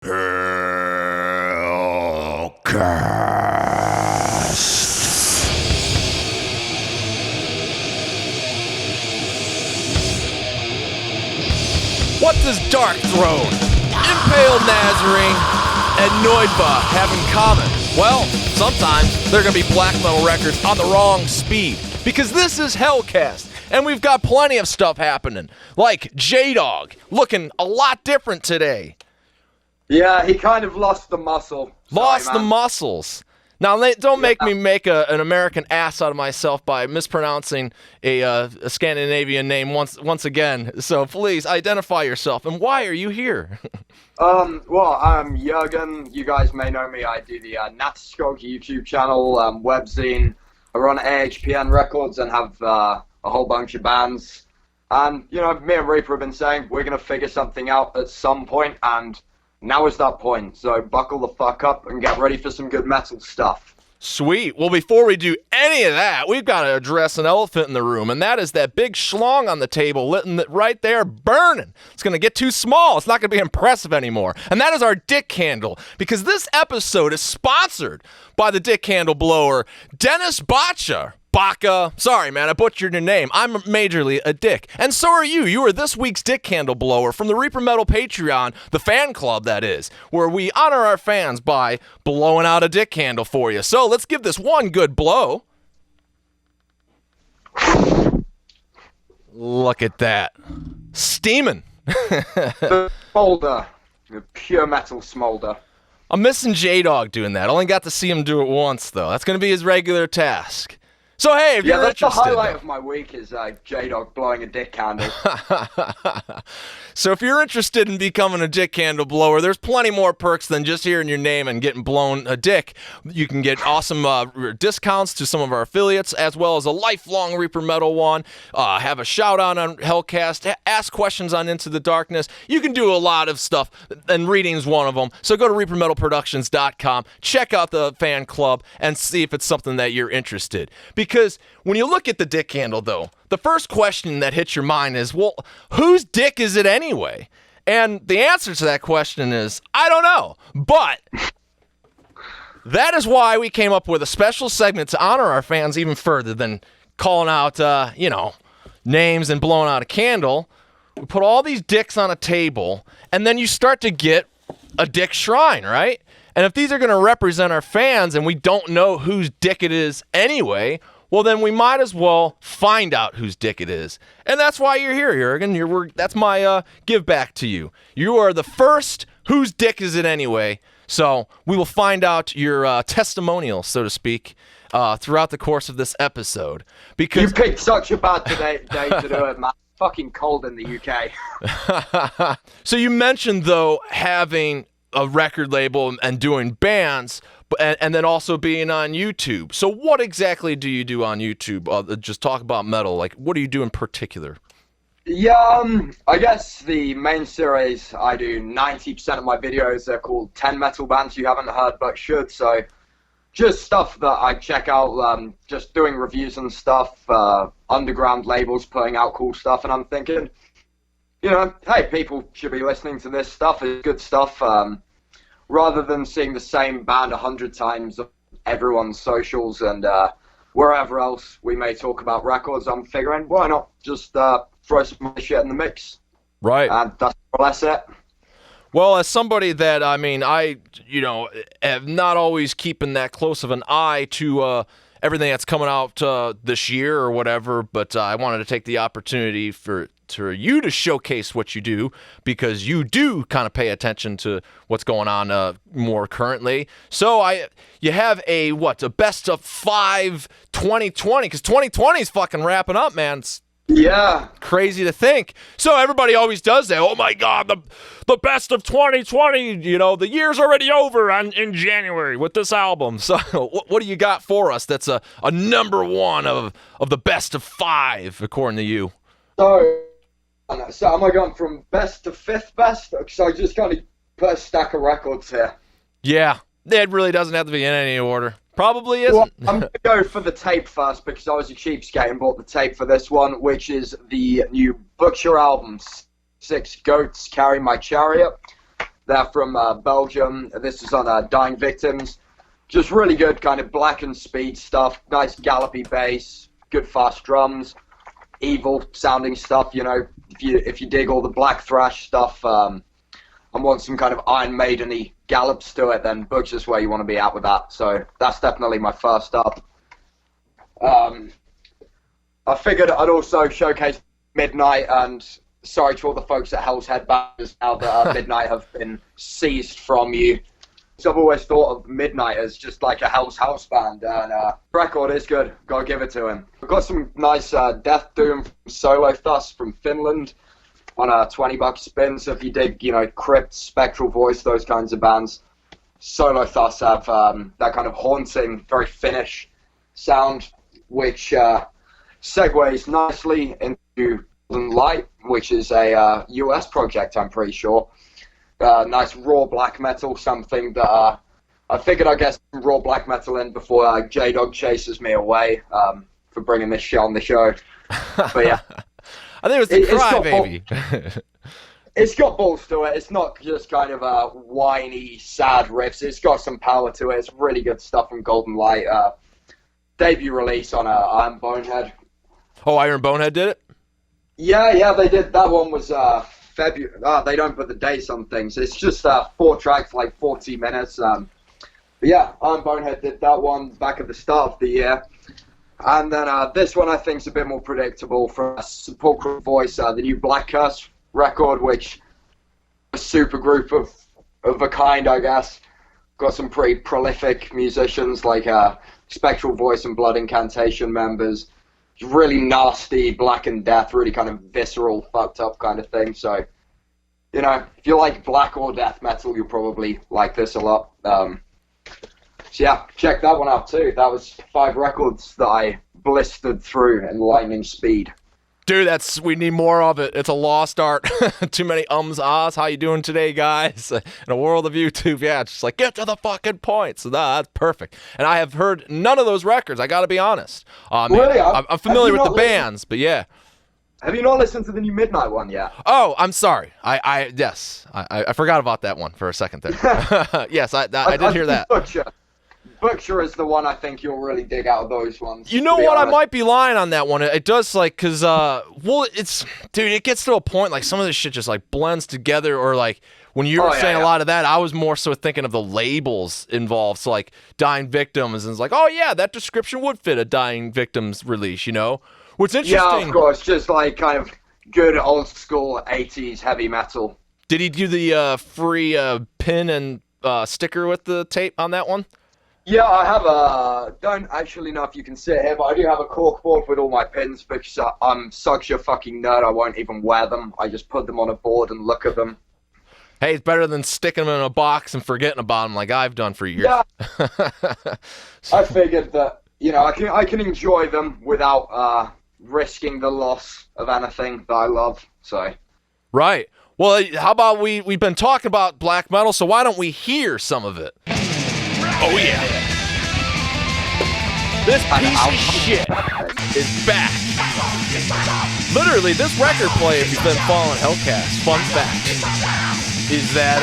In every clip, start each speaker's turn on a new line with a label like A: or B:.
A: What does Dark Throne, Impaled Nazarene, and Noidba have in common? Well, sometimes they're going to be black metal records on the wrong speed. Because this is HELLCAST, and we've got plenty of stuff happening. Like Dawg, looking a lot different today.
B: Yeah, he kind of lost the muscle.
A: Lost the muscles. Now, don't make me make an American ass out of myself by mispronouncing a Scandinavian name once again. So please, identify yourself. And why are you here?
B: Well, I'm Jørgen. You guys may know me. I do the Nattskog YouTube channel, webzine. I run AHPN Records and have a whole bunch of bands. And, you know, me and Reaper have been saying we're going to figure something out at some point, and now is that point, so buckle the fuck up and get ready for some good metal stuff.
A: Sweet. Well, before we do any of that, we've got to address an elephant in the room, and that is that big schlong on the table lit right there burning. It's going to get too small. It's not going to be impressive anymore. And that is our dick candle, because this episode is sponsored by the dick candle blower, Dennis Baca. Sorry, man, I butchered your name. I'm majorly a dick. And so are you. You are this week's dick candle blower from the Reaper Metal Patreon, the fan club, that is, where we honor our fans by blowing out a dick candle for you. So let's give this one good blow. Look at that. Steaming.
B: Smolder. Pure metal smolder.
A: I'm missing Dawg doing that. I only got to see him do it once, though. That's going to be his regular task. So, hey, if you're interested...
B: Yeah, that's the highlight of my week is Dawg blowing a dick candle.
A: So if you're interested in becoming a dick candle blower, there's plenty more perks than just hearing your name and getting blown a dick. You can get awesome discounts to some of our affiliates, as well as a lifelong Reaper Metal one, have a shout-out on HELLCAST, ask questions on Into the Darkness. You can do a lot of stuff, and reading's one of them. So go to ReaperMetalProductions.com, check out the fan club, and see if it's something that you're interested. Because when you look at the dick candle, though, the first question that hits your mind is, well, whose dick is it anyway? And the answer to that question is, I don't know. But that is why we came up with a special segment to honor our fans even further than calling out, names and blowing out a candle. We put all these dicks on a table, and then you start to get a dick shrine, right? And if these are going to represent our fans and we don't know whose dick it is anyway, well, then we might as well find out whose dick it is. And that's why you're here, Jørgen. That's my give back to you. You are the first whose dick is it anyway. So we will find out your testimonial, so to speak, throughout the course of this episode. Because
B: you picked such a bad day to do it, man. It's fucking cold in the UK.
A: So you mentioned, though, having a record label and doing bands, and then also being on YouTube. So what exactly do you do on YouTube? Just talk about metal. Like, what do you do in particular?
B: Yeah, I guess the main series, I do 90% of my videos, they're called 10 metal bands you haven't heard but should. So just stuff that I check out, just doing reviews and stuff, underground labels putting out cool stuff. And I'm thinking, you know, hey, people should be listening to this stuff. It's good stuff. Rather than seeing the same band 100 times on everyone's socials and wherever else we may talk about records, I'm figuring, why not just throw some of the shit in the mix?
A: Right.
B: And that's more or less it.
A: Well, as somebody that, I have not always keeping that close of an eye to everything that's coming out this year or whatever, but I wanted to take the opportunity for you to showcase what you do, because you do kind of pay attention to what's going on more currently. So you have a best of 5 2020, because 2020 is fucking wrapping up, man. It's crazy to think. So everybody always does that. Oh my God, the best of 2020. The year's already over in January with this album. So what do you got for us? That's a number one of the best of 5, according to you.
B: So am I going from best to 5th best? Because I just kind of put a stack of records here.
A: Yeah, it really doesn't have to be in any order. Probably isn't.
B: Well, I'm going to go for the tape first, because I was a cheapskate and bought the tape for this one, which is the new Butcher album, 6 Goats Carry My Chariot. They're from Belgium. This is on Dying Victims. Just really good kind of black and speed stuff. Nice gallopy bass, good fast drums, evil sounding stuff. You know, if you dig all the black thrash stuff and want some kind of Iron Maiden-y gallops to it, then Butcher's where you want to be at with that. So that's definitely my first up. I figured I'd also showcase Midnight, and sorry to all the folks at Hell's Headbangers now that Midnight have been seized from you. So I've always thought of Midnight as just like a Hell's House band, and the record is good. Gotta give it to him. We've got some nice death doom solo thus from Finland on a $20 spin. So if you dig, you know, Crypt, Spectral Voice, those kinds of bands, solo thus have that kind of haunting, very Finnish sound, which segues nicely into Golden Light, which is a US project, I'm pretty sure. Nice raw black metal, something that I figured I'd get some raw black metal in before Dawg chases me away for bringing this shit on the show. But yeah.
A: I think it was the Crybaby.
B: It's got balls to it. It's not just kind of whiny, sad riffs. It's got some power to it. It's really good stuff from Golden Light. Debut release on Iron Bonehead.
A: Oh, Iron Bonehead did it?
B: Yeah, they did. That one was February. They don't put the dates on things. It's just 4 tracks, like 40 minutes. But yeah, Iron Bonehead did that one back at the start of the year. And then this one I think is a bit more predictable from Sepulchral Voice, the new Black Curse record, which a super group of a kind, I guess. Got some pretty prolific musicians like Spectral Voice and Blood Incantation members. Really nasty Black and Death, really kind of visceral, fucked up kind of thing. So, you know, if you like black or death metal, you'll probably like this a lot. So yeah, check that one out too. That was 5 records that I blistered through in lightning speed.
A: Dude, we need more of it. It's a lost art. Too many ahs. How you doing today, guys? In a world of YouTube, yeah, it's just like, get to the fucking point. So that's perfect. And I have heard none of those records, I gotta be honest.
B: Really?
A: I'm familiar with the bands, but yeah.
B: Have you not listened to the new Midnight one yet?
A: Oh, I'm sorry. Yes, I forgot about that one for a second there. Yes, I did hear that.
B: Butcher is the one I think you'll really dig out of those ones.
A: You know what? I might be lying on that one. It does, like, because, dude, it gets to a point, like, some of this shit just, like, blends together, or, like, when you were saying a lot of that, I was more so thinking of the labels involved. So, like, Dying Victims, and it's like, oh, yeah, that description would fit a Dying Victims release, you know? What's interesting...
B: Yeah, of course, just, like, kind of good old-school 80s heavy metal.
A: Did he do the free pin and sticker with the tape on that one?
B: Yeah, I have don't actually know if you can see it here, but I do have a corkboard with all my pins, because I'm such a fucking nerd, I won't even wear them. I just put them on a board and look at them.
A: Hey, it's better than sticking them in a box and forgetting about them like I've done for years.
B: Yeah. I figured that, you know, I can enjoy them without risking the loss of anything that I love, so.
A: Right. Well, how about we've been talking about black metal, so why don't we hear some of it? Oh, yeah. This piece of shit is back. Literally, this record player, if you've been following HELLCAST, fun fact, is that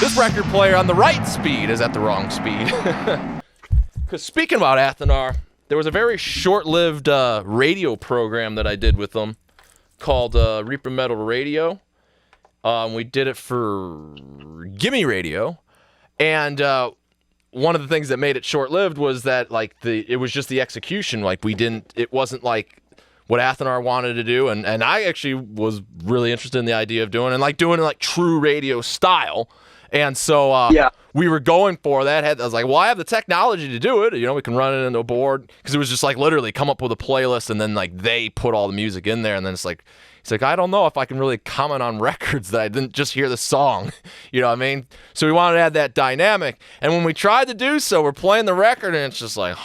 A: this record player on the right speed is at the wrong speed. Because speaking about Athanar, there was a very short-lived radio program that I did with them called Reaper Metal Radio. We did it for Gimme Radio. And one of the things that made it short-lived was that, like, it was just the execution. Like, it wasn't like what Athanar wanted to do, and I actually was really interested in the idea of doing it like true radio style. And so we were going for that. I was like, well, I have the technology to do it. You know, we can run it into a board, because it was just like literally come up with a playlist, and then like they put all the music in there, and then it's like. He's like, I don't know if I can really comment on records that I didn't just hear the song. You know what I mean? So we wanted to add that dynamic. And when we tried to do so, we're playing the record, and it's just like,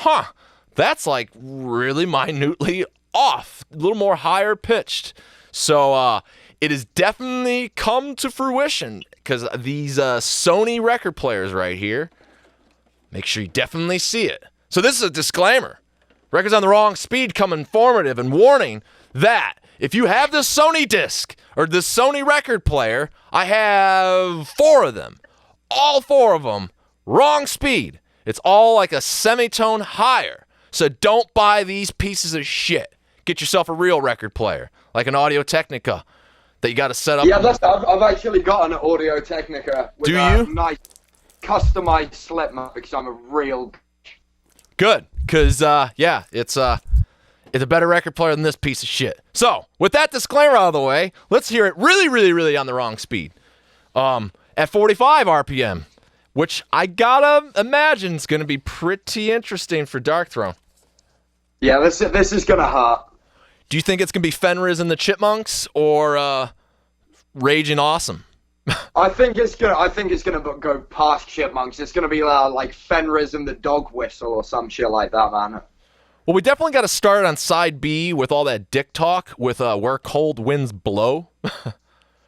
A: that's like really minutely off, a little more higher pitched. So it has definitely come to fruition, because these Sony record players right here, make sure you definitely see it. So this is a disclaimer. Records on the wrong speed come informative and warning that if you have this Sony disc or this Sony record player, I have 4 of them. All 4 of them, wrong speed. It's all like a semitone higher. So don't buy these pieces of shit. Get yourself a real record player, like an Audio-Technica that you got to set up.
B: Yeah, I've actually got an Audio-Technica with a nice customized slip mount because I'm a real...
A: Good, because, yeah, it's a better record player than this piece of shit. So, with that disclaimer out of the way, let's hear it really, really, really on the wrong speed. At 45 RPM, which I gotta imagine is going to be pretty interesting for Darkthrone.
B: Yeah, this is going to hurt.
A: Do you think it's going to be Fenriz and the Chipmunks or Raging Awesome?
B: I think it's gonna go past Chipmunks. It's gonna be like Fenriz and the Dog Whistle or some shit like that, man.
A: Well, we definitely got to start on side B with all that dick talk with Where Cold Winds Blow.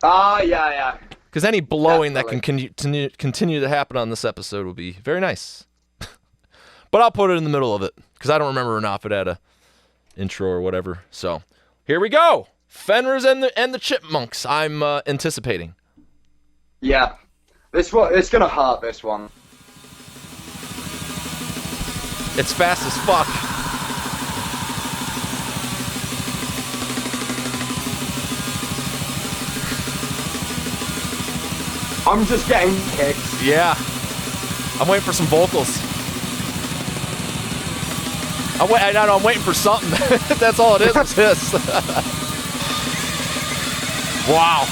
B: Yeah.
A: Because any blowing definitely that can continue to happen on this episode will be very nice. But I'll put it in the middle of it because I don't remember enough if it had a intro or whatever. So here we go. Fenriz and the Chipmunks. I'm anticipating.
B: Yeah, it's gonna hurt, this one.
A: It's fast as fuck.
B: I'm just getting kicks.
A: Yeah. I'm waiting for some vocals. I'm waiting for something. That's all it is. It's this. Wow.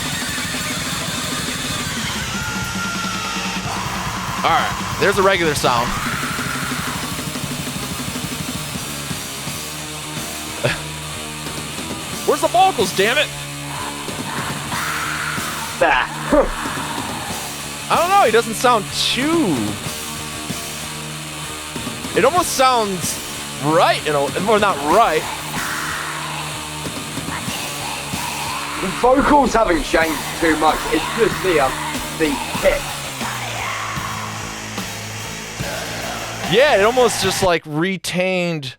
A: All right, there's a regular sound. Where's the vocals, damn it? I don't know, he doesn't sound too... It almost sounds right, or not right.
B: The vocals haven't changed too much, it's just the kick.
A: Yeah, it almost just like retained.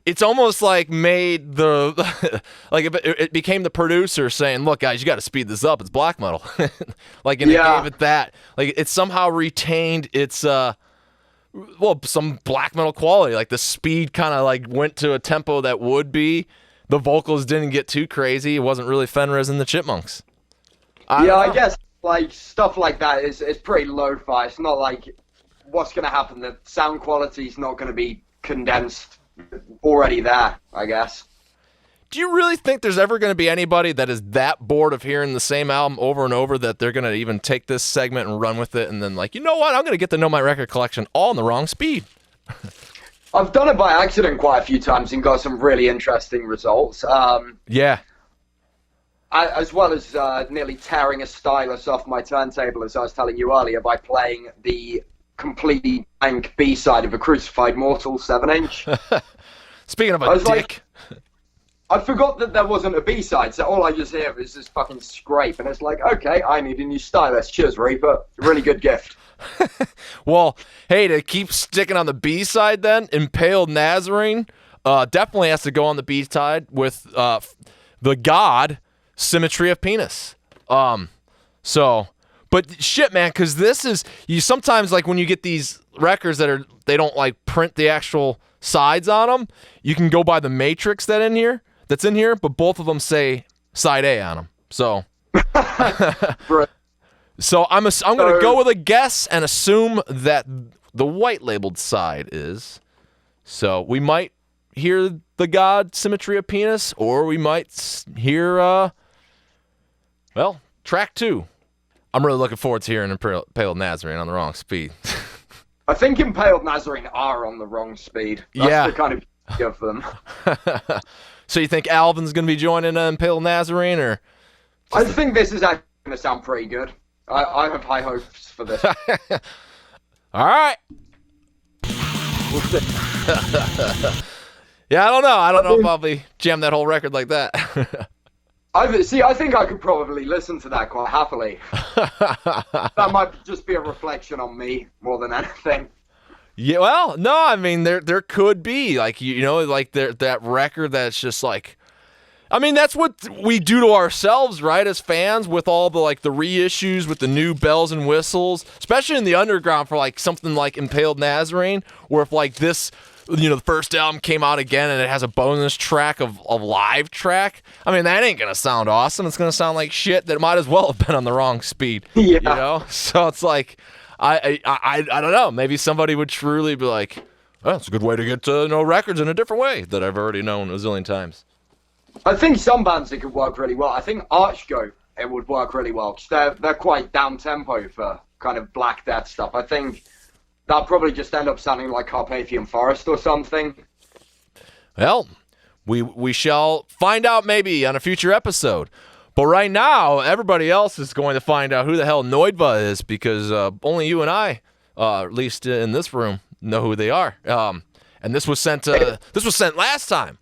A: It's almost like made the like it became the producer saying, "Look, guys, you got to speed this up. It's black metal." Like, and it gave it that. Like, it somehow retained its some black metal quality. Like, the speed kind of like went to a tempo that would be. The vocals didn't get too crazy. It wasn't really Fenriz and the Chipmunks.
B: I guess like stuff like that is pretty lo-fi. It's not like what's going to happen. The sound quality is not going to be condensed already there, I guess.
A: Do you really think there's ever going to be anybody that is that bored of hearing the same album over and over that they're going to even take this segment and run with it and then like, you know what, I'm going to get to know my record collection all in the wrong speed?
B: I've done it by accident quite a few times and got some really interesting results.
A: Yeah.
B: As well as nearly tearing a stylus off my turntable, as I was telling you earlier, by playing the completely blank B-side of a Crucified Mortal 7-inch.
A: Speaking of a dick.
B: Like, I forgot that there wasn't a B-side, so all I just hear is this fucking scrape, and it's like, okay, I need a new stylus. Cheers, Reaper. Really good gift.
A: Well, hey, to keep sticking on the B-side then, Impaled Nazarene definitely has to go on the B-side with the god Symmetry of Penis. But shit, man, because this is, you sometimes, like, when you get these records that they don't, like, print the actual sides on them, you can go by the matrix that's in here, but both of them say side A on them. So, so I'm going to go with a guess and assume that the white labeled side is. So we might hear the god Symmetry of Penis, or we might hear, track 2. I'm really looking forward to hearing Impaled Nazarene on the wrong speed.
B: I think Impaled Nazarene are on the wrong speed. That's the kind of beauty of them.
A: So you think Alvin's going to be joining Impaled Nazarene, or?
B: I think this is actually going to sound pretty good. I have high hopes for this.
A: All right. Yeah, I don't know. I don't know if I'll be jam that whole record like that.
B: I think I could probably listen to that quite happily. That might just be a reflection on me more than anything.
A: Yeah, well, no, I mean there could be like like that record that's just like I mean, that's what we do to ourselves, right, as fans, with all the like the reissues with the new bells and whistles, especially in the underground for like something like Impaled Nazarene, where if like this, you know, the first album came out again and it has a bonus track of live track, I mean, that ain't gonna sound awesome. It's gonna sound like shit that might as well have been on the wrong speed.
B: Yeah.
A: You know? So it's like, I don't know. Maybe somebody would truly be like, oh, it's a good way to get to know records in a different way that I've already known a zillion times.
B: I think some bands it could work really well. I think Archgoat it would work really well because they're quite down tempo for kind of Black Death stuff. I think that'll probably just end up sounding like Carpathian Forest or something.
A: Well, we shall find out maybe on a future episode. But right now, everybody else is going to find out who the hell Noidva is, because only you and I, at least in this room, know who they are. And this was sent last time.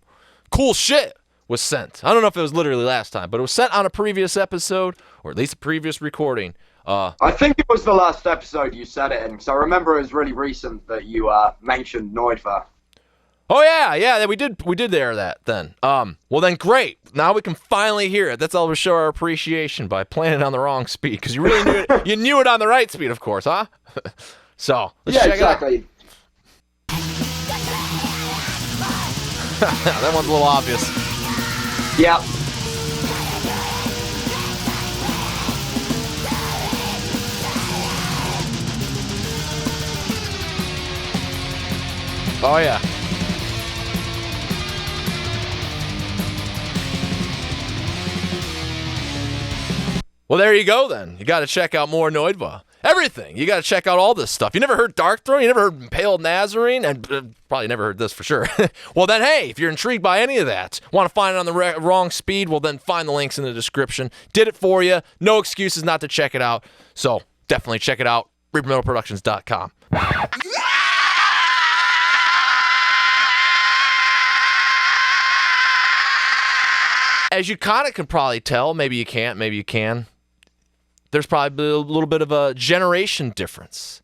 A: Cool shit was sent. I don't know if it was literally last time, but it was sent on a previous episode, or at least a previous recording.
B: I think it was the last episode you said it in, because I remember it was really recent that you mentioned Noidva.
A: Oh yeah, we did air that then. Well then, great. Now we can finally hear it. That's all to show our appreciation by playing it on the wrong speed, because you really knew it. You knew it on the right speed, of course, huh? So let's check
B: exactly.
A: it out. That one's a little obvious.
B: Yeah.
A: Oh yeah. Well, there you go then. You got to check out more Noidva. Everything. You got to check out all this stuff. You never heard Dark Throne? You never heard Impaled Nazarene? And probably never heard this for sure. Well, then, hey, if you're intrigued by any of that, want to find it on the wrong speed, well, then find the links in the description. Did it for you. No excuses not to check it out. So definitely check it out. ReaperMetalProductions.com. As you kind of can probably tell, maybe you can't, maybe you can, there's probably a little bit of a generation difference.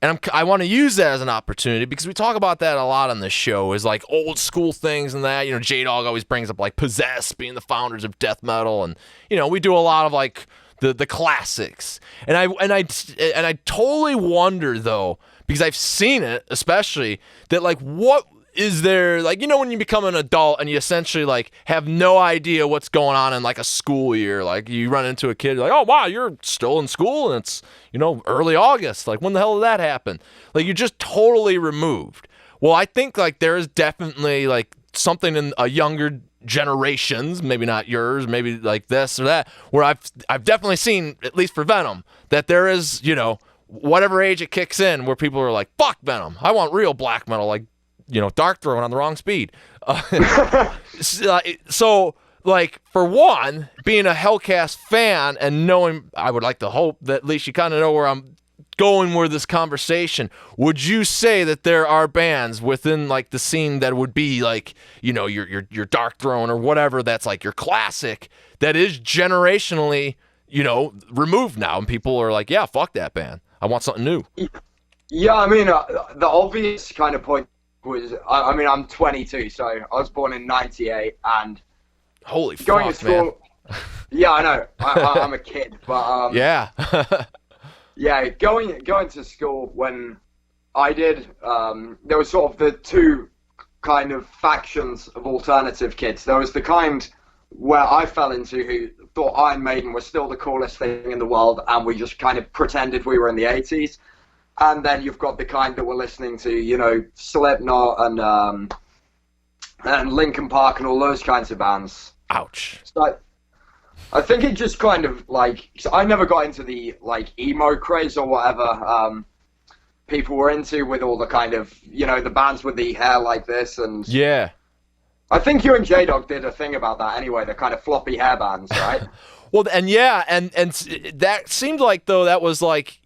A: And I want to use that as an opportunity, because we talk about that a lot on this show, is like old school things and that. You know, Dawg always brings up like Possessed being the founders of death metal, and you know, we do a lot of like the classics. And I totally wonder though, because I've seen it, especially that like what is there, like, you know, when you become an adult and you essentially like have no idea what's going on in like a school year, like you run into a kid, you're like, oh wow, you're still in school and it's, you know, early August, like when the hell did that happen? Like you're just totally removed. Well, I think like there is definitely like something in a younger generations, maybe not yours, maybe like this or that, where I've definitely seen, at least for Venom, that there is, you know, whatever age it kicks in, where people are like, fuck Venom, I want real black metal, like, you know, Dark Throne on the wrong speed. So, like, for one, being a HELLCAST fan and knowing, I would like to hope that at least you kind of know where I'm going with this conversation. Would you say that there are bands within, like, the scene that would be, like, you know, your Dark Throne or whatever that's, like, your classic that is generationally, you know, removed now, and people are like, yeah, fuck that band. I want something new.
B: Yeah, I mean, the obvious kind of point was, I mean, I'm 22, so I was born in 98, and
A: holy
B: going
A: fuck,
B: to school,
A: man.
B: Yeah, I know, I'm a kid, but
A: yeah.
B: yeah, going to school when I did, there was sort of the two kind of factions of alternative kids. There was the kind where I fell into, who thought Iron Maiden was still the coolest thing in the world, and we just kind of pretended we were in the 80s. And then you've got the kind that were listening to, you know, Slipknot and Linkin Park and all those kinds of bands.
A: Ouch.
B: So I think it just kind of like, so I never got into the like emo craze or whatever people were into, with all the kind of, you know, the bands with the hair like this, and
A: yeah.
B: I think you and Dawg did a thing about that anyway, the kind of floppy hair bands, right?
A: Well, and yeah, and that seemed like though that was like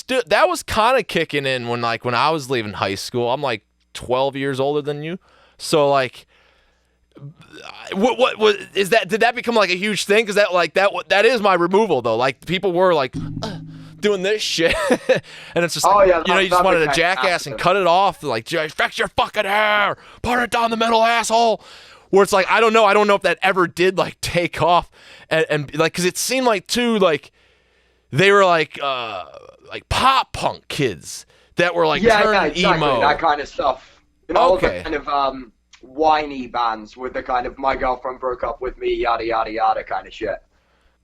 A: that was kind of kicking in when I was leaving high school. I'm like 12 years older than you, so like, what is that? Did that become like a huge thing? Because that is my removal though. Like people were like doing this shit, and it's just like,
B: yeah,
A: you know, you just wanted a jackass and cut it off, like, fix your fucking hair, put it down the middle, asshole. where it's like, I don't know if that ever did like take off, and like, because it seemed like too, like they were like pop punk kids that were like turning
B: exactly,
A: emo,
B: that kind of stuff. You know, all the
A: Okay.
B: kind of whiny bands with the kind of my girlfriend broke up with me, yada yada yada kind of shit.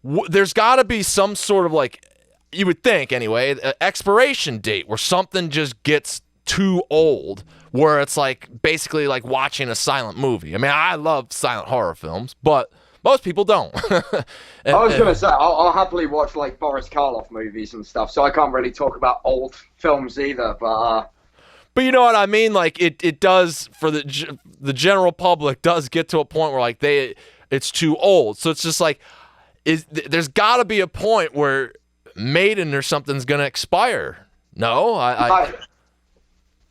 A: There's got to be some sort of like, you would think anyway, expiration date where something just gets too old, where it's like basically like watching a silent movie. I mean, I love silent horror films, but most people don't.
B: I was gonna say I'll happily watch like Boris Karloff movies and stuff, so I can't really talk about old films either.
A: But you know what I mean? Like it does for the general public does get to a point where like it's too old. So it's just like there's got to be a point where Maiden or something's gonna expire. No,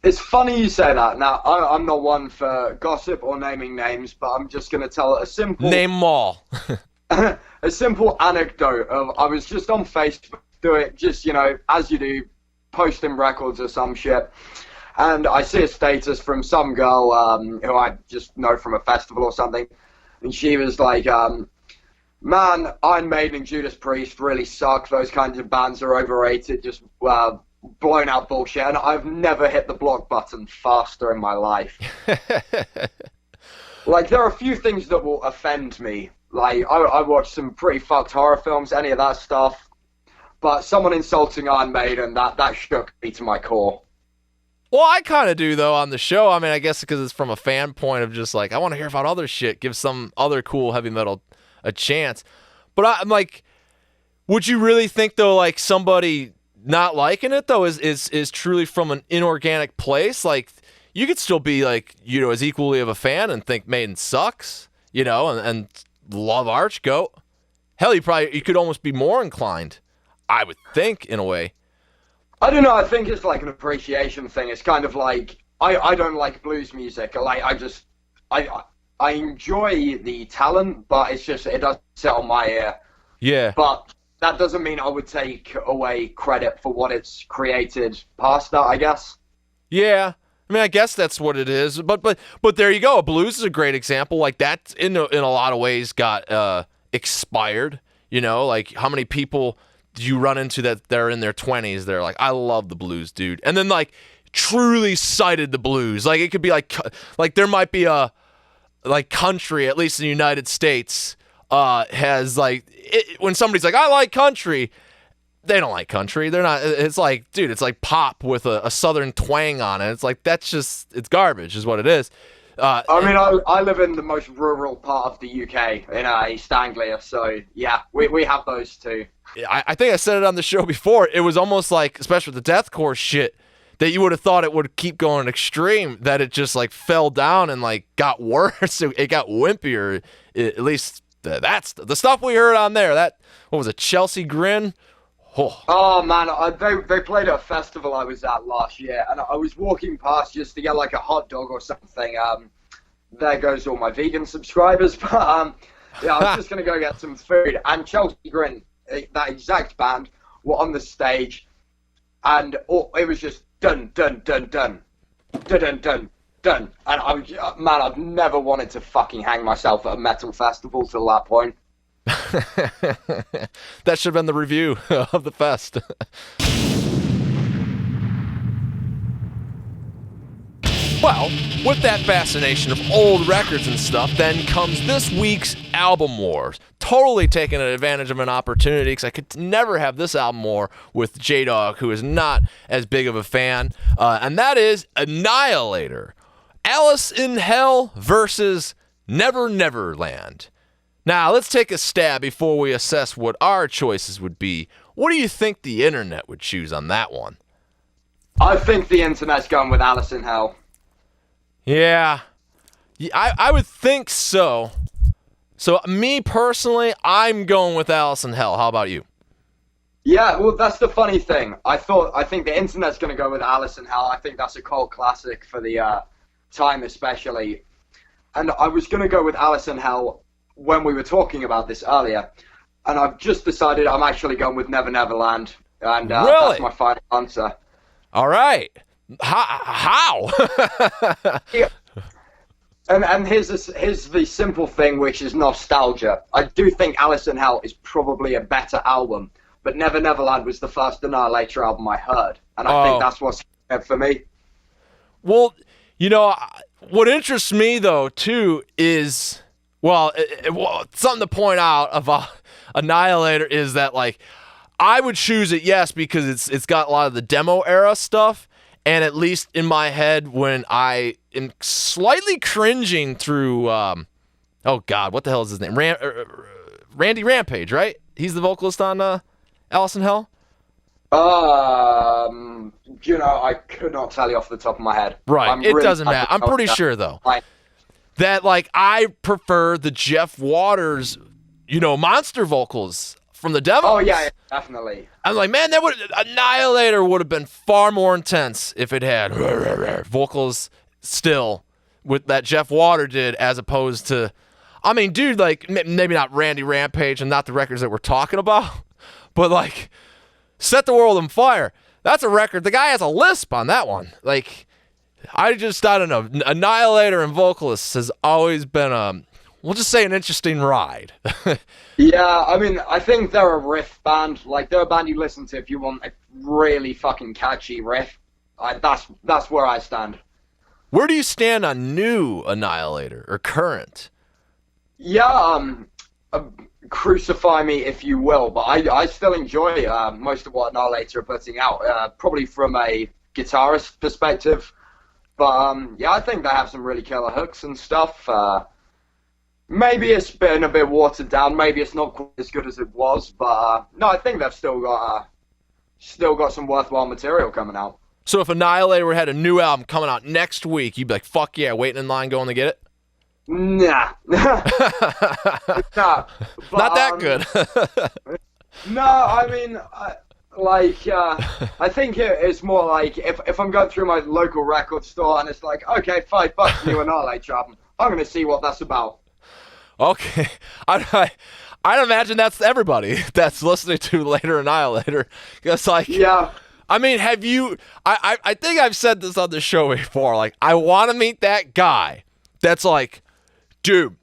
B: It's funny you say that. Now I'm not one for gossip or naming names, but I'm just gonna tell a simple
A: name them all.
B: a simple anecdote of I was just on Facebook doing just as you do, posting records or some shit. And I see a status from some girl who I just know from a festival or something. And she was like, man, Iron Maiden and Judas Priest really suck. Those kinds of bands are overrated, just blown out bullshit. And I've never hit the block button faster in my life. Like, there are a few things that will offend me. Like, I watch some pretty fucked horror films, any of that stuff. But someone insulting Iron Maiden, that shook me to my core.
A: Well, I kind of do, though, on the show. I mean, I guess because it's from a fan point of just like, I want to hear about other shit, give some other cool heavy metal a chance. But I'm like, would you really think, though, like somebody not liking it, though, is truly from an inorganic place? Like, you could still be, like, as equally of a fan and think Maiden sucks, and love Archgoat. Hell, you could almost be more inclined, I would think, in a way.
B: I don't know, I think it's like an appreciation thing. It's kind of like, I don't like blues music. Like, I enjoy the talent, but it's just, it doesn't sit on my ear.
A: Yeah.
B: But that doesn't mean I would take away credit for what it's created past that, I guess.
A: Yeah. I mean, I guess that's what it is. But there you go. Blues is a great example. Like, that, in a lot of ways, got expired. Like, how many people you run into that they're in their 20s, they're like, I love the blues, dude, and then like truly cited the blues. Like, it could be like there might be a like country, at least in the United States, has like when somebody's like, I like country, they don't like country. They're not. It's like, dude, it's like pop with a southern twang on it. It's like, it's garbage is what it is.
B: I mean, I live in the most rural part of the UK, in East Anglia, so yeah, we have those too.
A: I think I said it on the show before. It was almost like, especially with the deathcore shit, that you would have thought it would keep going extreme, that it just like fell down and like got worse. It got wimpier. At least that's the stuff we heard on there. That, what was it, Chelsea Grin?
B: Oh man, they played at a festival I was at last year, and I was walking past just to get like a hot dog or something. There goes all my vegan subscribers, but yeah, I was just gonna go get some food, and Chelsea Grin, that exact band, were on the stage, and it was just dun dun dun dun dun dun dun dun, and I've never wanted to fucking hang myself at a metal festival till that point.
A: That should have been the review of the fest. Well, with that fascination of old records and stuff, then comes this week's Album Wars. Totally taking advantage of an opportunity, because I could never have this album war with J-Dawg, who is not as big of a fan, and that is Annihilator. Alice in Hell versus Never Never Land. Now, let's take a stab before we assess what our choices would be. What do you think the internet would choose on that one?
B: I think the internet's going with Alice in Hell.
A: Yeah, I would think so. So, me personally, I'm going with Alice in Hell. How about you?
B: Yeah, well, that's the funny thing. I think the internet's going to go with Alice in Hell. I think that's a cult classic for the time especially. And I was going to go with Alice in Hell when we were talking about this earlier. And I've just decided I'm actually going with Never Never Land. And
A: really?
B: That's my final answer.
A: All right. How?
B: Yeah. And here's the simple thing, which is nostalgia. I do think Alice in Hell is probably a better album, but Never Neverland was the first Annihilator album I heard, and I think that's what's for me.
A: Well, you know, what interests me though too is, well, something to point out about Annihilator is that, like, I would choose it, yes, because it's got a lot of the demo era stuff, and at least in my head when I am slightly cringing through, oh God, what the hell is his name? Randy Rampage, right? He's the vocalist on Alice in Hell?
B: You know, I could not tell you off the top of my head.
A: Right, it doesn't matter. I'm pretty sure, though, that, like, I prefer the Jeff Waters, you know, monster vocals from the demos.
B: Oh, yeah, definitely.
A: I'm like, man, Annihilator would have been far more intense if it had vocals still with that Jeff Water did, as opposed to, I mean, dude, like, maybe not Randy Rampage and not the records that we're talking about, but, like, Set the World on Fire. That's a record. The guy has a lisp on that one. Like, I don't know. Annihilator and vocalists has always been, we'll just say, an interesting ride.
B: Yeah, I mean, I think they're a riff band. Like, they're a band you listen to if you want a really fucking catchy riff. That's where I stand.
A: Where do you stand on new Annihilator or current?
B: Yeah, crucify me if you will, but I still enjoy most of what Annihilator are putting out, probably from a guitarist perspective. But yeah, I think they have some really killer hooks and stuff. Maybe it's been a bit watered down. Maybe it's not quite as good as it was. But no, I think they've still got some worthwhile material coming out.
A: So if Annihilator had a new album coming out next week, you'd be like, "Fuck yeah, waiting in line, going to get it."
B: Nah. Nah.
A: But, not that good.
B: No, I mean, I think it's more like if I'm going through my local record store and it's like, okay, $5 new Annihilator album, I'm going to see what that's about.
A: Okay. I'd imagine that's everybody that's listening to later Annihilator. It's like,
B: yeah.
A: I mean, have you, I think I've said this on the show before, like, I want to meet that guy that's like, dude,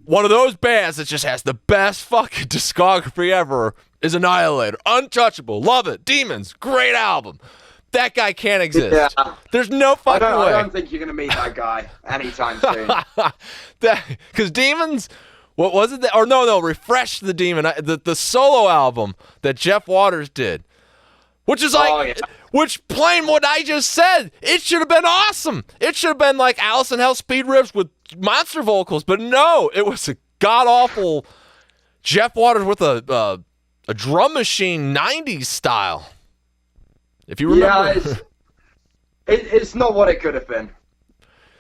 A: one of those bands that just has the best fucking discography ever is Annihilator. Untouchable. Love it. Demons. Great album. That guy can't exist. Yeah. There's no fucking way.
B: I don't think you're going to meet that guy anytime soon.
A: Because Demons, what was it? Refresh the Demon. The solo album that Jeff Waters did. Which is like, which playing what I just said, it should have been awesome. It should have been like Alice in Hell speed riffs with monster vocals, but no, it was a god-awful Jeff Waters with a drum machine 90s style. If you remember.
B: Yeah, it's not what it could have been.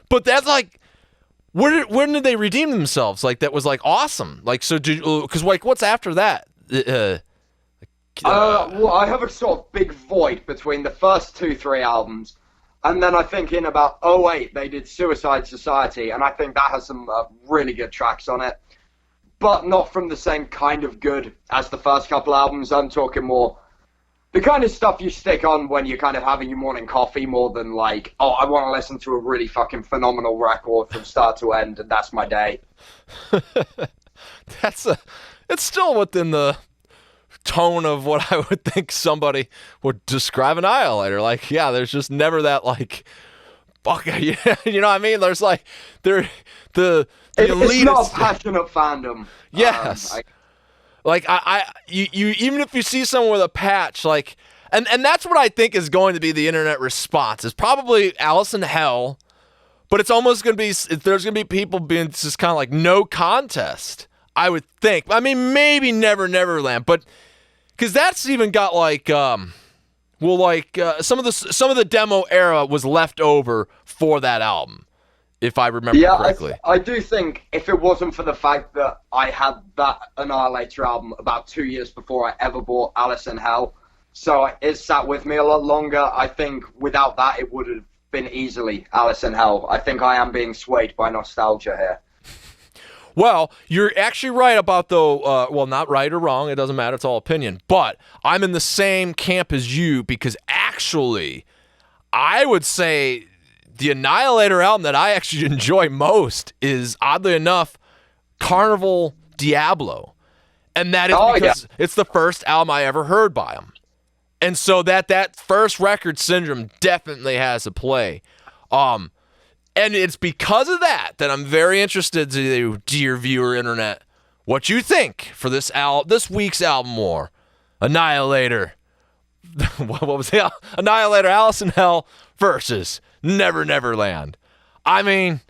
B: But
A: that's like, when did they redeem themselves? Like, that was like awesome. Like, so because like, what's after that?
B: Well, I have a sort of big void between the first 2-3 albums, and then I think in about 2008 they did Suicide Society, and I think that has some really good tracks on it, but not from the same kind of good as the first couple albums. I'm talking more the kind of stuff you stick on when you're kind of having your morning coffee, more than like, oh, I want to listen to a really fucking phenomenal record from start to end, and that's my day.
A: It's still within the tone of what I would think somebody would describe Annihilator. Like, yeah, there's just never that, like, fuck, you know what I mean? There's like, the elitist.
B: It's not a passionate fandom.
A: Yes. You even if you see someone with a patch, like, and that's what I think is going to be the internet response. Is probably Alice in Hell, but it's almost going to be, there's going to be people being just kind of like no contest, I would think. I mean, maybe Never Neverland, but because that's even got like, some of the demo era was left over for that album, if I remember correctly.
B: I do think if it wasn't for the fact that I had that Annihilator album about 2 years before I ever bought Alice in Hell, so it sat with me a lot longer. I think without that, it would have been easily Alice in Hell. I think I am being swayed by nostalgia here.
A: Well, you're actually right about well, not right or wrong, it doesn't matter, it's all opinion, but I'm in the same camp as you, because actually, I would say the Annihilator album that I actually enjoy most is, oddly enough, Carnival Diablo. And that is because it's the first album I ever heard by him. And so that first record, Syndrome, definitely has a play. And it's because of that I'm very interested to you, dear viewer internet, what you think for this week's album war. Annihilator. What was it? Annihilator, Alice in Hell versus Never Never Land. I mean,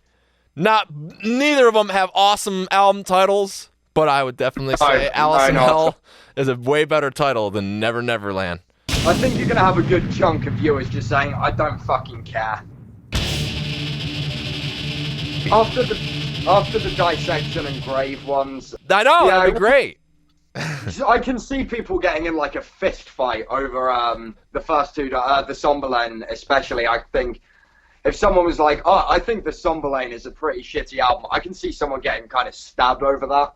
A: neither of them have awesome album titles, but I would definitely say Alice in Hell is a way better title than Never Never Land.
B: I think you're gonna have a good chunk of viewers just saying, I don't fucking care. After the dissection and grave ones.
A: I know, that'd be great.
B: I can see people getting in like a fist fight over the first two, the Somberlane especially. I think if someone was like, oh, I think the Somberlane is a pretty shitty album, I can see someone getting kind of stabbed over that.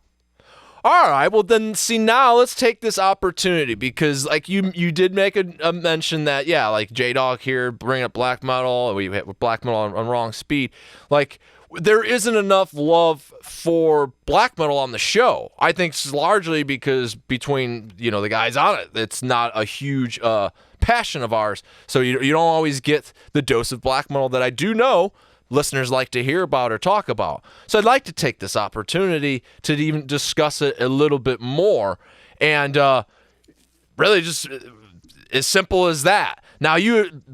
A: All right, well then, see, now let's take this opportunity, because like you did make a mention that, yeah, like Dawg here bringing up black metal, we hit black metal on wrong speed, like there isn't enough love for black metal on the show. I think it's largely because between, the guys on it, it's not a huge passion of ours, so you don't always get the dose of black metal that I do know listeners like to hear about or talk about. So I'd like to take this opportunity to even discuss it a little bit more, and really just as simple as that. Now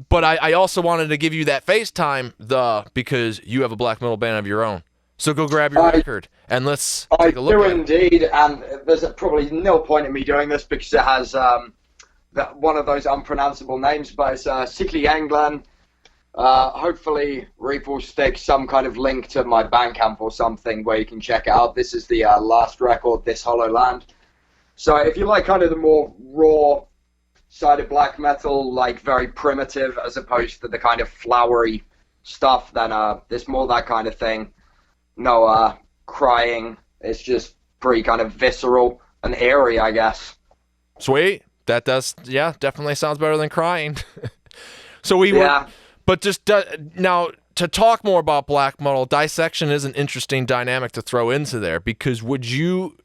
A: but I also wanted to give you that FaceTime because you have a black metal band of your own. So go grab your record and let's take a look at it.
B: I do indeed, and there's probably no point in me doing this because it has one of those unpronounceable names, but it's Sickly Anglican. Hopefully Reap will stick some kind of link to my Bandcamp or something where you can check it out. This is the last record, This Hollow Land. So if you like kind of the more raw side of black metal, like very primitive as opposed to the kind of flowery stuff, then it's more that kind of thing. No crying. It's just pretty kind of visceral and eerie, I guess.
A: Sweet. That does, definitely sounds better than crying. So but just now, to talk more about black metal, dissection is an interesting dynamic to throw into there, because would you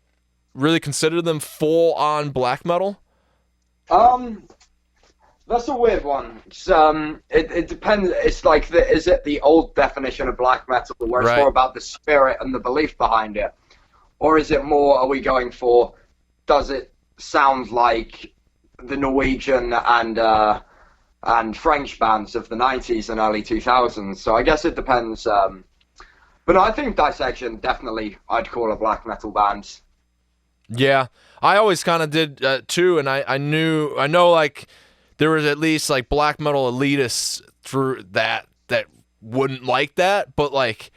A: really consider them full-on black metal?
B: That's a weird one. It depends. It's like, is it the old definition of black metal, where it's more about the spirit and the belief behind it? Or is it more, are we going for, does it sound like the Norwegian and French bands of the 90s and early 2000s? So I guess it depends. But no, I think Dissection, definitely, I'd call a black metal band.
A: Yeah, I always kind of did too, and I know like there was at least like black metal elitists through that wouldn't like that, but like,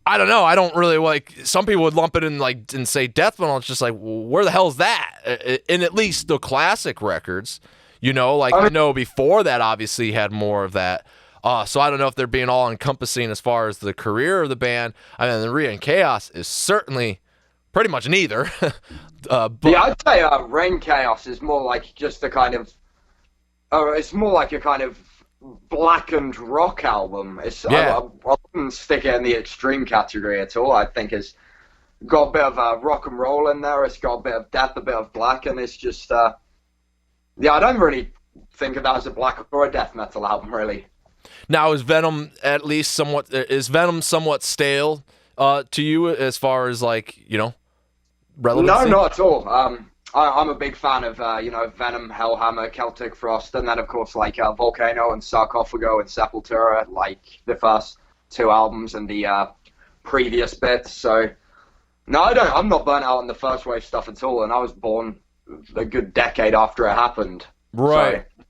A: I don't know, I don't really like, some people would lump it in like and say death metal. It's just like, well, where the hell is that? In at least the classic records, I know before that obviously had more of that. So I don't know if they're being all encompassing as far as the career of the band. I mean, the Reign in Chaos is certainly pretty much neither. But
B: I'd say Reign Chaos is more like just a kind of, it's more like a kind of blackened rock album. I wouldn't stick it in the extreme category at all. I think it's got a bit of rock and roll in there. It's got a bit of death, a bit of black, and it's just, I don't really think of that as a black or a death metal album, really.
A: Now, is Venom somewhat stale to you as far as like, relevancy?
B: No, not at all. I'm a big fan of, Venom, Hellhammer, Celtic Frost, and then, of course, like Volcano and Sarcophago and Sepultura, like the first two albums and the previous bits. So, no, I'm not burnt out on the first wave stuff at all, and I was born a good decade after it happened.
A: Right.
B: So,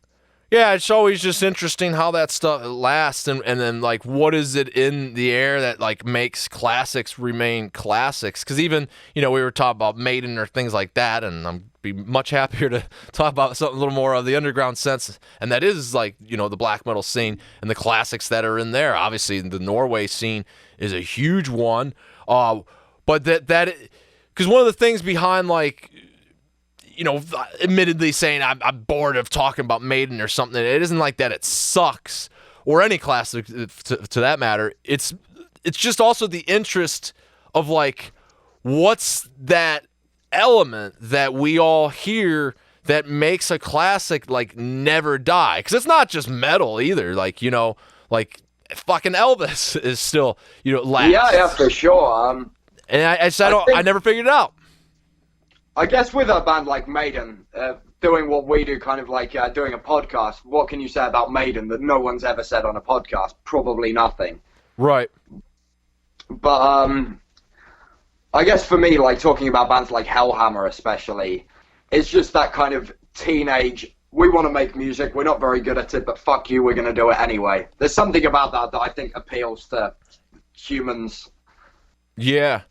A: yeah, it's always just interesting how that stuff lasts, and then like what is it in the air that like makes classics remain classics? Because even we were talking about Maiden or things like that, and I'm be much happier to talk about something a little more of the underground sense, and that is like the black metal scene and the classics that are in there. Obviously, the Norway scene is a huge one, but that because one of the things behind like, admittedly saying I'm bored of talking about Maiden or something, it isn't like that it sucks. or any classic to that matter, it's just also the interest of like, what's that element that we all hear that makes a classic like never die? Because it's not just metal either. Like, you know, like fucking Elvis is still, you know, last.
B: Yeah, for sure.
A: And I never figured it out.
B: I guess with a band like Maiden, doing what we do, kind of like doing a podcast, what can you say about Maiden that no one's ever said on a podcast? Probably nothing.
A: Right.
B: But I guess for me, like talking about bands like Hellhammer especially, it's just that kind of teenage, we want to make music, we're not very good at it, but fuck you, we're going to do it anyway. There's something about that I think appeals to humans.
A: Yeah.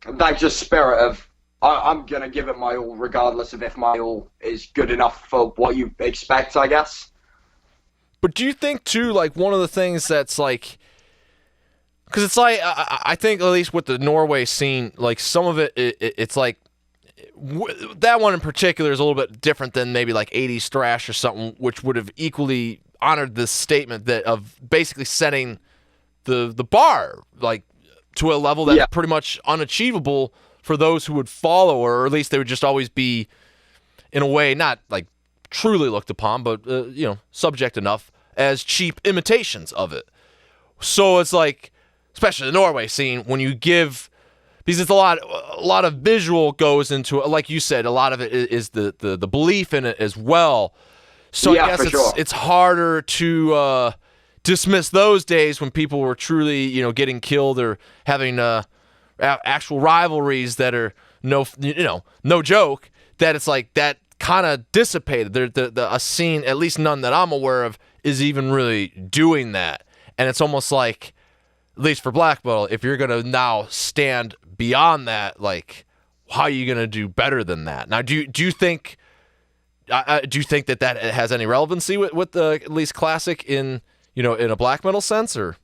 B: That just spirit of, I'm going to give it my all regardless of if my all is good enough for what you expect, I guess.
A: But do you think, too, like, one of the things that's, like... Because it's like, I think, at least with the Norway scene, like, some of it's like... that one in particular is a little bit different than maybe, like, 80s thrash or something, which would have equally honored this statement that of basically setting the bar, like, to a level that's pretty much unachievable for those who would follow, or at least they would just always be, in a way, not like truly looked upon, but you know, subject enough as cheap imitations of it. So it's like, especially the Norway scene, when you give, because it's a lot of visual goes into it. Like you said, a lot of it is the belief in it as well. So I guess it's harder to dismiss those days when people were truly, you know, getting killed or having actual rivalries that are no joke, that it's like that kind of dissipated. A scene, at least none that I'm aware of, is even really doing that. And it's almost like, at least for black metal, if you're going to now stand beyond that, like, how are you going to do better than that? Now, do you think that has any relevancy with the at least classic in, you know, in a black metal sense, or?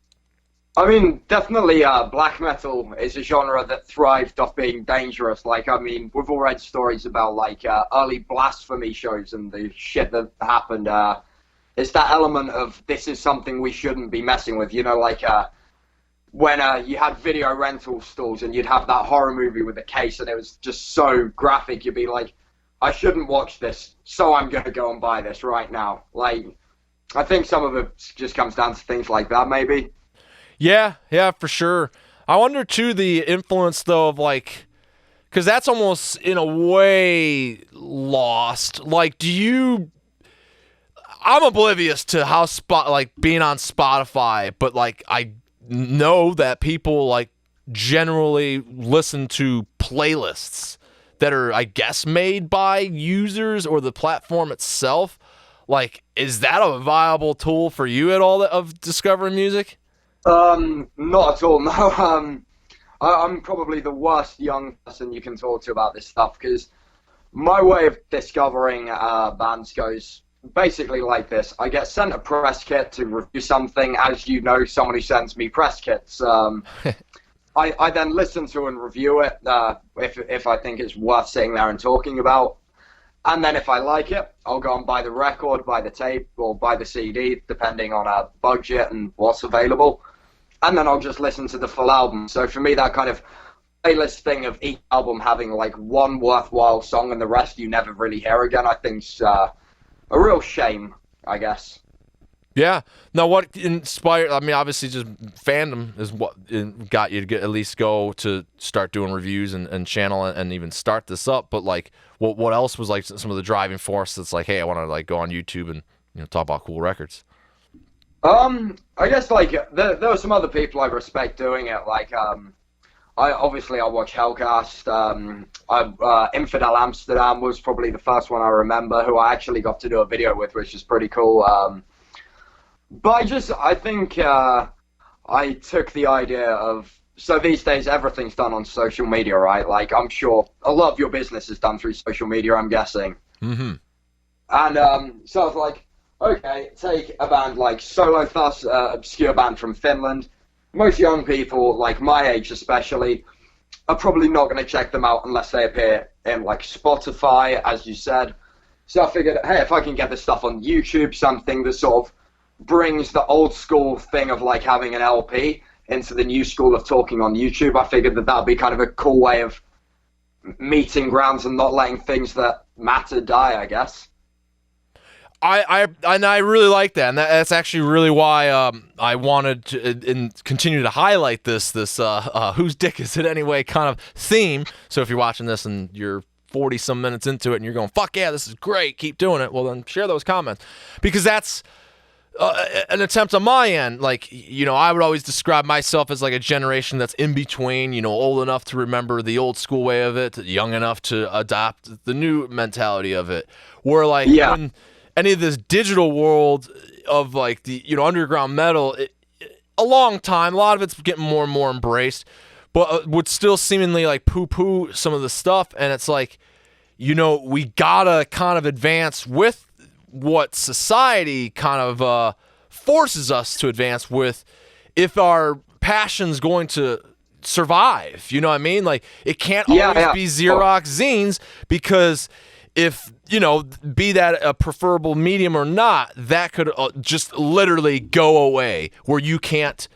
B: I mean, definitely black metal is a genre that thrived off being dangerous. Like, I mean, we've all read stories about, like, early blasphemy shows and the shit that happened. It's that element of, this is something we shouldn't be messing with. You know, like, when you had video rental stores and you'd have that horror movie with a case and it was just so graphic, you'd be like, I shouldn't watch this, so I'm going to go and buy this right now. Like, I think some of it just comes down to things like that, maybe.
A: Yeah, for sure. I wonder, too, the influence, though, of, like, because that's almost, in a way, lost. Like, I'm oblivious to how, being on Spotify, but, like, I know that people, like, generally listen to playlists that are, I guess, made by users or the platform itself. Like, is that a viable tool for you at all of discovering music?
B: Not at all, no. I'm probably the worst young person you can talk to about this stuff, because my way of discovering bands goes basically like this. I get sent a press kit to review something. As you know, someone who sends me press kits. I then listen to and review it if I think it's worth sitting there and talking about. And then if I like it, I'll go and buy the record, buy the tape, or buy the CD, depending on our budget and what's available. And then I'll just listen to the full album. So for me, that kind of playlist thing of each album having like one worthwhile song and the rest you never really hear again, I think's a real shame, I guess.
A: Yeah. Now, what inspired? I mean, obviously, just fandom is what got you to at least go to start doing reviews and channel and even start this up. But like, what else was like some of the driving force that's like, hey, I want to like go on YouTube and, you know, talk about cool records?
B: I guess like there were some other people I respect doing it. Like, I watch HELLCAST. Infidel Amsterdam was probably the first one I remember, who I actually got to do a video with, which is pretty cool. But I think I took the idea of, so these days everything's done on social media, right? Like, I'm sure a lot of your business is done through social media, I'm guessing. Mm-hmm. And so I was like, okay, take a band like Solo Thus, obscure band from Finland. Most young people, like my age especially, are probably not going to check them out unless they appear in like Spotify, as you said. So I figured, hey, if I can get this stuff on YouTube, something that's sort of brings the old school thing of like having an LP into the new school of talking on YouTube. I figured that would be kind of a cool way of meeting grounds and not letting things that matter die, I guess.
A: I really like that, and that's actually really why I wanted to continue to highlight this whose dick is it anyway kind of theme. So if you're watching this and you're 40 some minutes into it and you're going, fuck yeah, this is great, keep doing it, well then share those comments, because that's an attempt on my end. Like, you know, I would always describe myself as like a generation that's in between, you know, old enough to remember the old school way of it, young enough to adopt the new mentality of it, where like when any of this digital world of like the, you know, underground metal, a long time, a lot of it's getting more and more embraced, but would still seemingly like poo-poo some of the stuff. And it's like, you know, we gotta kind of advance with what society kind of forces us to advance with if our passion's going to survive. You know what I mean? Like, it can't always be Xerox zines, because if, you know, be that a preferable medium or not, that could just literally go away, where you can't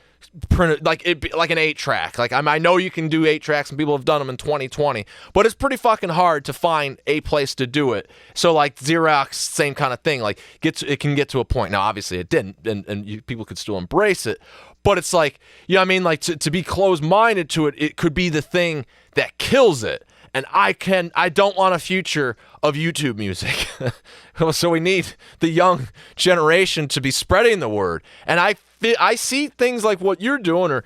A: print it like an 8-track. Like, I know you can do 8-tracks and people have done them in 2020, but it's pretty fucking hard to find a place to do it. So like Xerox, same kind of thing. Like, it can get to a point. Now, obviously it didn't, and people could still embrace it, but it's like, you know what I mean? Like, to be closed-minded to it, it could be the thing that kills it. And I don't want a future of YouTube music. So we need the young generation to be spreading the word. And I see things like what you're doing, or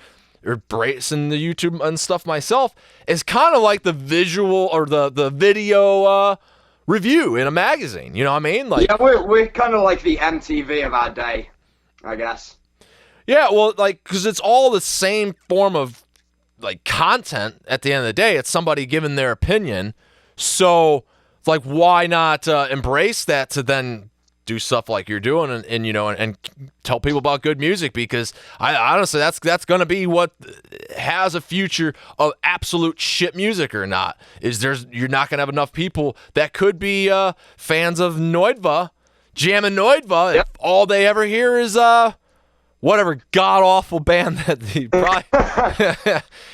A: bracing the YouTube and stuff myself, is kind of like the visual or the video review in a magazine. You know what I mean? Like,
B: yeah, we're kind of like the MTV of our day, I guess.
A: Yeah, well, like, because it's all the same form of like content at the end of the day. It's somebody giving their opinion. So like, why not embrace that to then do stuff like you're doing, and you know, and tell people about good music? Because I honestly, that's going to be what has a future of absolute shit music or not. You're not going to have enough people that could be fans of Noidva, jamming Noidva, if all they ever hear is whatever god-awful band that they probably,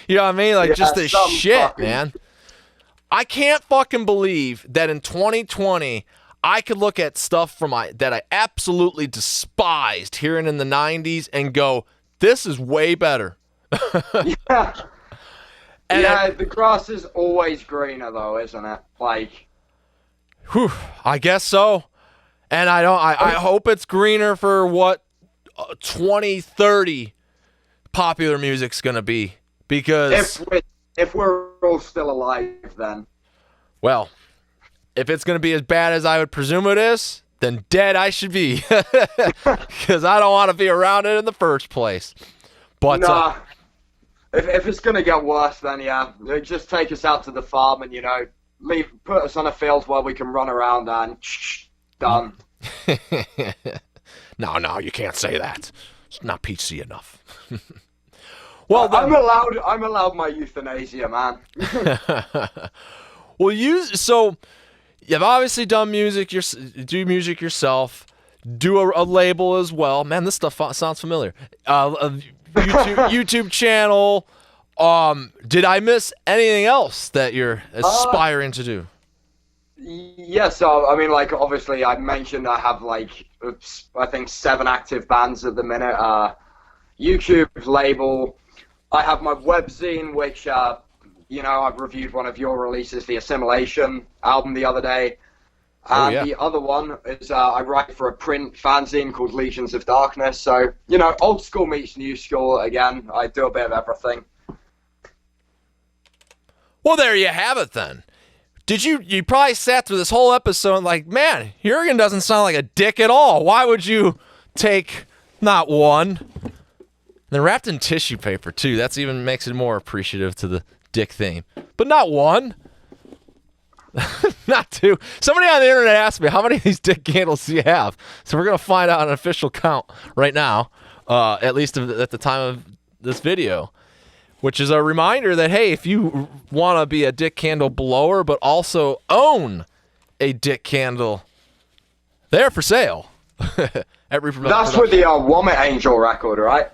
A: you know what I mean? Like, just this shit, man. I can't fucking believe that in 2020, I could look at stuff that I absolutely despised hearing in the 90s and go, this is way better.
B: Yeah. And the grass is always greener, though, isn't it? Like,
A: whew, I guess so. And I hope it's greener for what 2030 popular music's gonna be, because
B: if we're all still alive then.
A: Well, if it's gonna be as bad as I would presume it is, then dead I should be, because I don't want to be around it in the first place. But
B: nah, if it's gonna get worse, then yeah, just take us out to the farm and, you know, put us on a field where we can run around and done.
A: No, you can't say that. It's not PC enough. Well,
B: I'm allowed my euthanasia, man.
A: Well, so you've obviously done music. Do music yourself. Do a label as well. Man, this stuff sounds familiar. YouTube channel. Did I miss anything else that you're aspiring to do?
B: Yeah, so, I mean, like, obviously, I mentioned I have, like, I think 7 active bands at the minute. YouTube label. I have my webzine, which, you know, I've reviewed one of your releases, the Assimilation album, the other day. And the other one is I write for a print fanzine called Legions of Darkness. So, you know, old school meets new school again. I do a bit of everything.
A: Well, there you have it then. You probably sat through this whole episode like, man, Jørgen doesn't sound like a dick at all. Why would you take not one? And they're wrapped in tissue paper, too. That's even makes it more appreciative to the dick theme. But not one. Not two. Somebody on the internet asked me, how many of these dick candles do you have? So we're going to find out an official count right now, at least at the time of this video. Which is a reminder that, hey, if you want to be a dick candle blower but also own a dick candle, they're for sale.
B: That's with the Vomit Angel record, right?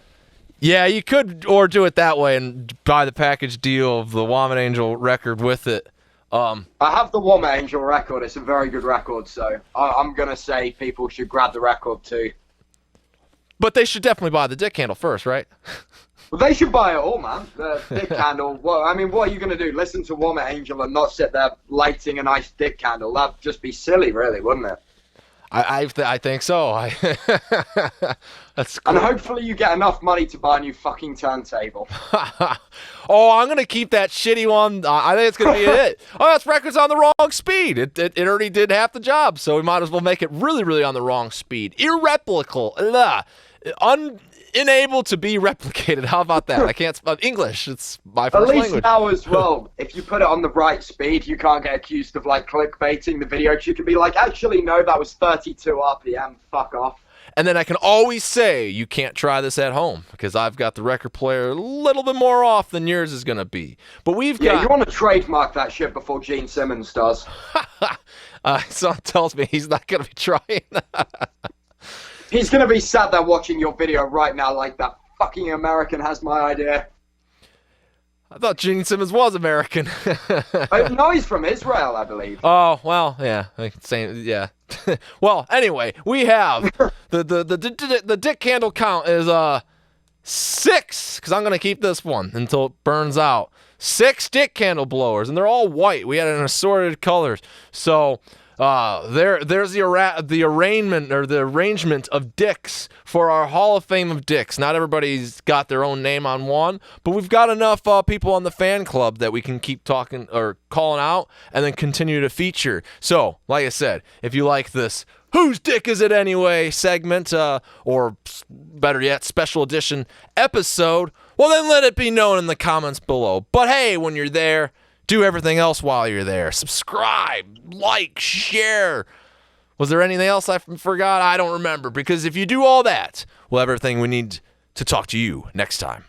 A: Yeah, you could, or do it that way and buy the package deal of the Vomit Angel record with it.
B: I have the Vomit Angel record. It's a very good record, so I'm going to say people should grab the record too.
A: But they should definitely buy the dick handle first, right?
B: Well, they should buy it all, man. The dick candle. Well, I mean, what are you going to do? Listen to Vomit Angel and not sit there lighting a nice dick candle? That'd just be silly, really, wouldn't it?
A: I think so. That's cool.
B: And hopefully you get enough money to buy a new fucking turntable.
A: Oh, I'm gonna keep that shitty one. I think it's gonna be it. Oh, that's records on the wrong speed. It already did half the job, so we might as well make it really, really on the wrong speed. Irreplicable. Unable to be replicated. How about that? I can't spell English. It's my first language.
B: At least now as well, if you put it on the right speed, you can't get accused of like clickbaiting the video. You can be like, actually, no, that was 32 RPM. Fuck off.
A: And then I can always say, you can't try this at home because I've got the record player a little bit more off than yours is going to be. But we've got...
B: Yeah, you want to trademark that shit before Gene Simmons does.
A: Someone tells me he's not going to be trying.
B: He's going to be sat there watching your video right now like that fucking American has my idea.
A: I thought Gene Simmons was American.
B: No, he's from Israel, I believe.
A: Oh, well, yeah. Same, yeah. Well, anyway, we have the dick candle count is 6, because I'm going to keep this one until it burns out. 6 dick candle blowers, and they're all white. We had an assorted colors. So... there's the arrangement of dicks for our Hall of Fame of dicks. Not everybody's got their own name on one, but we've got enough people on the fan club that we can keep talking or calling out and then continue to feature. So, like I said, if you like this Whose Dick Is It Anyway segment, or better yet, special edition episode, well then let it be known in the comments below. But hey, when you're there, do everything else while you're there. Subscribe, like, share. Was there anything else I forgot? I don't remember. Because if you do all that, we'll have everything we need to talk to you next time.